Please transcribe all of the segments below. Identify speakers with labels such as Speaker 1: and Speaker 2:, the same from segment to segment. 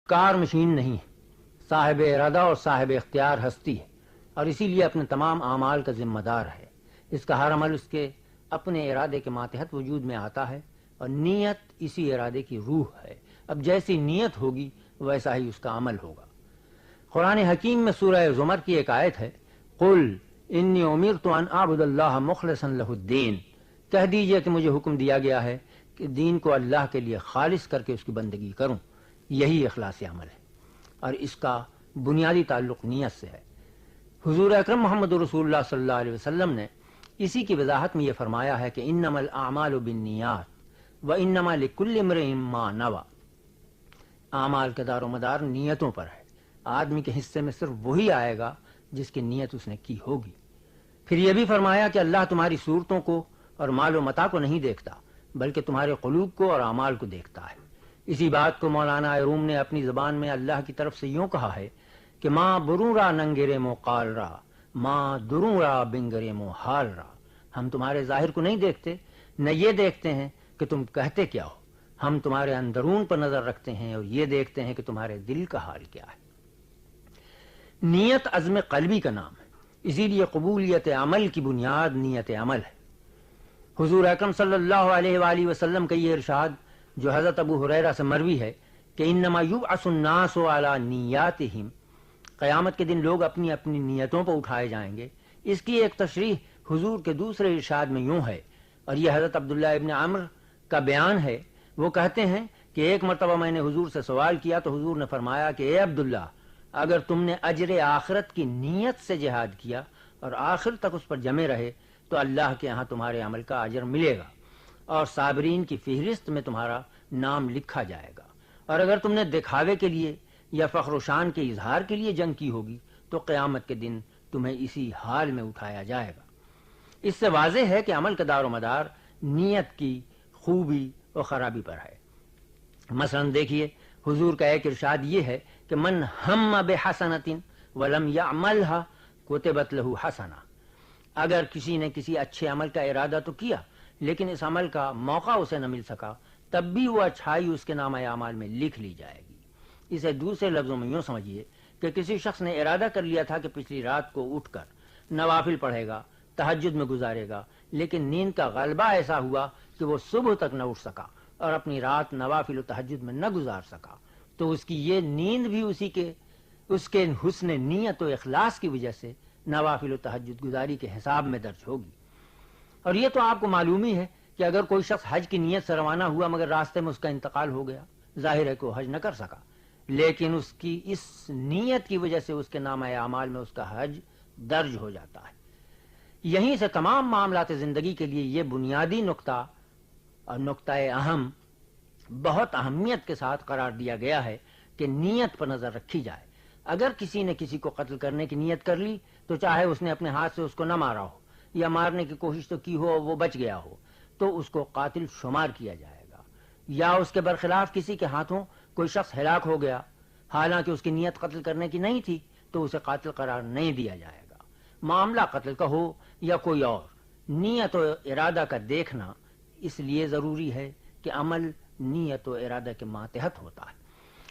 Speaker 1: کار machine نہیں ہے، صاحب ارادہ اور صاحب اختیار ہستی ہے، اور اسی لیے اپنے تمام اعمال کا ذمہ دار ہے۔ اس کا ہر عمل اس کے اپنے ارادے کے ماتحت وجود میں آتا ہے، اور نیت اسی ارادے کی روح ہے۔ اب جیسی نیت ہوگی ویسا ہی اس کا عمل ہوگا۔ قرآن حکیم میں سورہ زمر کی ایک آیت ہے، قل انی امرت ان اعبد اللہ مخلصا لہ الدین، کہہ دیجئے کہ مجھے حکم دیا گیا ہے کہ دین کو اللہ کے لیے خالص کر کے اس کی بندگی کروں۔ یہی اخلاص عمل ہے، اور اس کا بنیادی تعلق نیت سے ہے۔ حضور اکرم محمد رسول اللہ صلی اللہ علیہ وسلم نے اسی کی وضاحت میں یہ فرمایا ہے کہ انما الاعمال بالنیات وانما لکل امرئ ما نوى، اعمال کا دار و مدار نیتوں پر ہے۔ آدمی کے حصے میں صرف وہی آئے گا جس کی نیت اس نے کی ہوگی۔ پھر یہ بھی فرمایا کہ اللہ تمہاری صورتوں کو اور مال و متاع کو نہیں دیکھتا، بلکہ تمہارے قلوب کو اور اعمال کو دیکھتا ہے۔ اسی بات کو مولانا روم نے اپنی زبان میں اللہ کی طرف سے یوں کہا ہے کہ ماں بروں را ننگرے مو قال را، ماں دروں را بنگرے مو حال را، ہم تمہارے ظاہر کو نہیں دیکھتے، نہ یہ دیکھتے ہیں کہ تم کہتے کیا ہو، ہم تمہارے اندرون پر نظر رکھتے ہیں اور یہ دیکھتے ہیں کہ تمہارے دل کا حال کیا ہے۔ نیت عزم قلبی کا نام ہے، اسی لیے قبولیت عمل کی بنیاد نیت عمل ہے۔ حضور اکرم صلی اللہ علیہ وآلہ وسلم کا یہ ارشاد جو حضرت ابو ہریرہ سے مروی ہے کہ انما یبعث الناس علی نیاتہم، قیامت کے دن لوگ اپنی اپنی نیتوں پر اٹھائے جائیں گے، اس کی ایک تشریح حضور کے دوسرے ارشاد میں یوں ہے، اور یہ حضرت عبداللہ ابن عمرو کا بیان ہے۔ وہ کہتے ہیں کہ ایک مرتبہ میں نے حضور سے سوال کیا تو حضور نے فرمایا کہ اے عبداللہ، اگر تم نے اجر آخرت کی نیت سے جہاد کیا اور آخر تک اس پر جمے رہے تو اللہ کے ہاں تمہارے عمل کا اجر ملے گا، اور صابرین کی فہرست میں تمہارا نام لکھا جائے گا، اور اگر تم نے دکھاوے کے لیے یا فخر و شان کے اظہار کے لیے جنگ کی ہوگی تو قیامت کے دن تمہیں اسی حال میں اٹھایا جائے گا۔ اس سے واضح ہے کہ عمل کا دار و مدار نیت کی خوبی اور خرابی پر ہے۔ مثلا دیکھیے حضور کا ایک ارشاد یہ ہے کہ من ہم بحسنۃ ولم یعملھا کتبت لہ حسنہ، اگر کسی نے کسی اچھے عمل کا ارادہ تو کیا لیکن اس عمل کا موقع اسے نہ مل سکا، تب بھی وہ اچھائی اس کے نامہ اعمال میں لکھ لی جائے گی۔ اسے دوسرے لفظوں میں یوں سمجھیے کہ کسی شخص نے ارادہ کر لیا تھا کہ پچھلی رات کو اٹھ کر نوافل پڑھے گا، تہجد میں گزارے گا، لیکن نیند کا غلبہ ایسا ہوا کہ وہ صبح تک نہ اٹھ سکا اور اپنی رات نوافل و تہجد میں نہ گزار سکا، تو اس کی یہ نیند بھی اس کے حسن نیت و اخلاص کی وجہ سے نوافل و تہجد گزاری کے حساب میں درج ہوگی۔ اور یہ تو آپ کو معلوم ہی ہے کہ اگر کوئی شخص حج کی نیت سے روانہ ہوا مگر راستے میں اس کا انتقال ہو گیا، ظاہر ہے کہ وہ حج نہ کر سکا، لیکن اس کی اس نیت کی وجہ سے اس کے نامہ اعمال میں اس کا حج درج ہو جاتا ہے۔ یہیں سے تمام معاملات زندگی کے لیے یہ بنیادی نقطہ اور نقطہ اہم بہت اہمیت کے ساتھ قرار دیا گیا ہے کہ نیت پر نظر رکھی جائے۔ اگر کسی نے کسی کو قتل کرنے کی نیت کر لی تو چاہے اس نے اپنے ہاتھ سے اس کو نہ مارا ہو یا مارنے کی کوشش تو کی ہو اور وہ بچ گیا ہو تو اس کو قاتل شمار کیا جائے گا، یا اس کے برخلاف کسی کے ہاتھوں کوئی شخص ہلاک ہو گیا حالانکہ اس کی نیت قتل کرنے کی نہیں تھی تو اسے قاتل قرار نہیں دیا جائے گا۔ معاملہ قتل کا ہو یا کوئی اور، نیت و ارادہ کا دیکھنا اس لیے ضروری ہے کہ عمل نیت و ارادہ کے ماتحت ہوتا ہے۔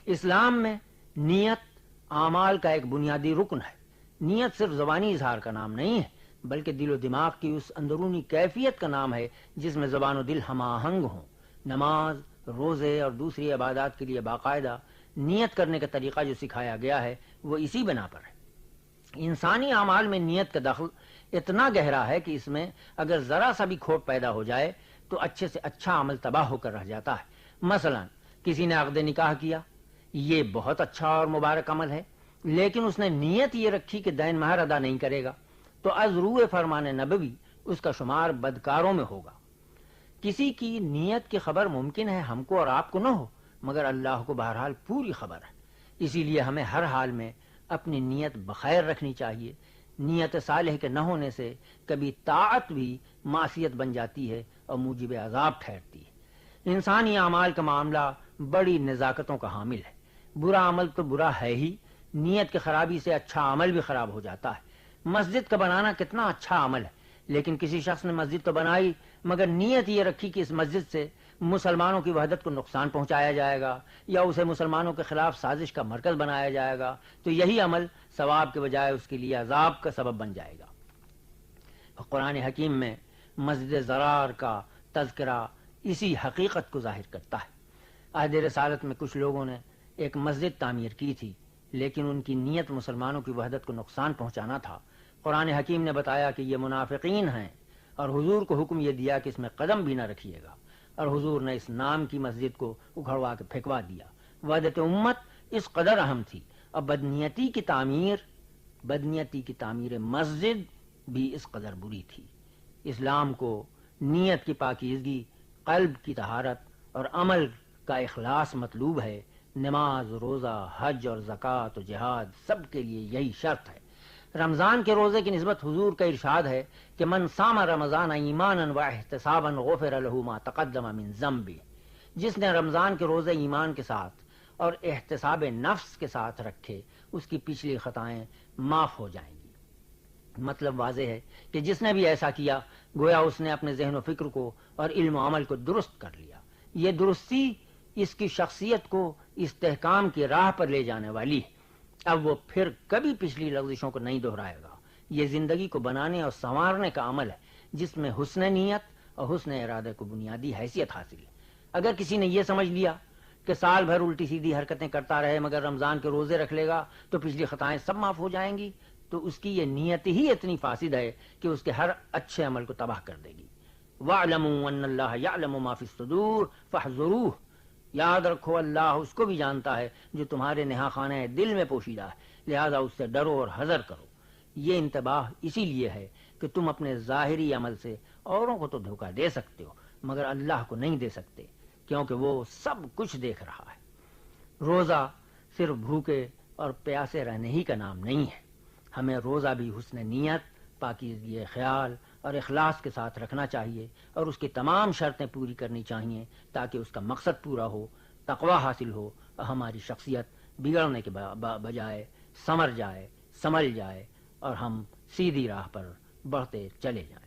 Speaker 1: اسلام میں نیت اعمال کا ایک بنیادی رکن ہے۔ نیت صرف زبانی اظہار کا نام نہیں ہے بلکہ دل و دماغ کی اس اندرونی کیفیت کا نام ہے جس میں زبان و دل ہم آہنگ ہوں۔ نماز، روزے اور دوسری عبادات کے لیے باقاعدہ نیت کرنے کا طریقہ جو سکھایا گیا ہے وہ اسی بنا پر ہے۔ انسانی اعمال میں نیت کا دخل اتنا گہرا ہے کہ اس میں اگر ذرا سا بھی کھوٹ پیدا ہو جائے تو اچھے سے اچھا عمل تباہ ہو کر رہ جاتا ہے۔ مثلا کسی نے عقد نکاح کیا، یہ بہت اچھا اور مبارک عمل ہے، لیکن اس نے نیت یہ رکھی کہ دین مہر ادا نہیں کرے گا تو از روئے فرمان نبوی اس کا شمار بدکاروں میں ہوگا۔ کسی کی نیت کی خبر ممکن ہے ہم کو اور آپ کو نہ ہو، مگر اللہ کو بہرحال پوری خبر ہے۔ اسی لیے ہمیں ہر حال میں اپنی نیت بخیر رکھنی چاہیے۔ نیت صالح کے نہ ہونے سے کبھی طاعت بھی معصیت بن جاتی ہے اور موجب عذاب ٹھہرتی ہے۔ انسانی اعمال کا معاملہ بڑی نزاکتوں کا حامل ہے۔ برا عمل تو برا ہے ہی، نیت کی خرابی سے اچھا عمل بھی خراب ہو جاتا ہے۔ مسجد کا بنانا کتنا اچھا عمل ہے، لیکن کسی شخص نے مسجد تو بنائی مگر نیت یہ رکھی کہ اس مسجد سے مسلمانوں کی وحدت کو نقصان پہنچایا جائے گا یا اسے مسلمانوں کے خلاف سازش کا مرکز بنایا جائے گا تو یہی عمل ثواب کے بجائے اس کے لیے عذاب کا سبب بن جائے گا۔ قرآن حکیم میں مسجد ضرار کا تذکرہ اسی حقیقت کو ظاہر کرتا ہے۔ عہد رسالت میں کچھ لوگوں نے ایک مسجد تعمیر کی تھی، لیکن ان کی نیت مسلمانوں کی وحدت کو نقصان پہنچانا تھا۔ قرآن حکیم نے بتایا کہ یہ منافقین ہیں، اور حضور کو حکم یہ دیا کہ اس میں قدم بھی نہ رکھیے گا، اور حضور نے اس نام کی مسجد کو اکھڑوا کے پھینکوا دیا۔ وحدت امت اس قدر اہم تھی، اور بدنیتی کی تعمیر مسجد بھی اس قدر بری تھی۔ اسلام کو نیت کی پاکیزگی، قلب کی طہارت اور عمل کا اخلاص مطلوب ہے۔ نماز، روزہ، حج اور زکوٰۃ و جہاد سب کے لیے یہی شرط ہے۔ رمضان کے روزے کی نسبت حضور کا ارشاد ہے کہ من صام رمضان ایمانا و احتسابا غفر له ما تقدم من ذنبه، جس نے رمضان کے روزے ایمان کے ساتھ اور احتساب نفس کے ساتھ رکھے اس کی پچھلی خطائیں معاف ہو جائیں گی۔ مطلب واضح ہے کہ جس نے بھی ایسا کیا گویا اس نے اپنے ذہن و فکر کو اور علم و عمل کو درست کر لیا۔ یہ درستی اس کی شخصیت کو استحکام کی راہ پر لے جانے والی ہے۔ اب وہ پھر کبھی پچھلی لغزشوں کو نہیں دہرائے گا۔ یہ زندگی کو بنانے اور سنوارنے کا عمل ہے جس میں حسن نیت اور حسن ارادے کو بنیادی حیثیت حاصل ہے۔ اگر کسی نے یہ سمجھ لیا کہ سال بھر الٹی سیدھی حرکتیں کرتا رہے مگر رمضان کے روزے رکھ لے گا تو پچھلی خطائیں سب معاف ہو جائیں گی، تو اس کی یہ نیت ہی اتنی فاسد ہے کہ اس کے ہر اچھے عمل کو تباہ کر دے گی۔ وَاعْلَمُوا أَنَّ اللَّهَ يَعْلَمُ مَا فِي الصُّدُورِ فَاحْذَرُوهُ، یاد رکھو اللہ اس کو بھی جانتا ہے جو تمہارے نہا خانہ دل میں پوشیدہ ہے، لہذا اس سے ڈرو اور حذر کرو۔ یہ انتباہ اسی لیے ہے کہ تم اپنے ظاہری عمل سے اوروں کو تو دھوکہ دے سکتے ہو مگر اللہ کو نہیں دے سکتے، کیونکہ وہ سب کچھ دیکھ رہا ہے۔ روزہ صرف بھوکے اور پیاسے رہنے ہی کا نام نہیں ہے۔ ہمیں روزہ بھی حسن نیت، پاکیزگی خیال اور اخلاص کے ساتھ رکھنا چاہیے اور اس کی تمام شرطیں پوری کرنی چاہیے تاکہ اس کا مقصد پورا ہو، تقوی حاصل ہو اور ہماری شخصیت بگڑنے کے بجائے سنور جائے، سنبھل جائے اور ہم سیدھی راہ پر بڑھتے چلے جائیں۔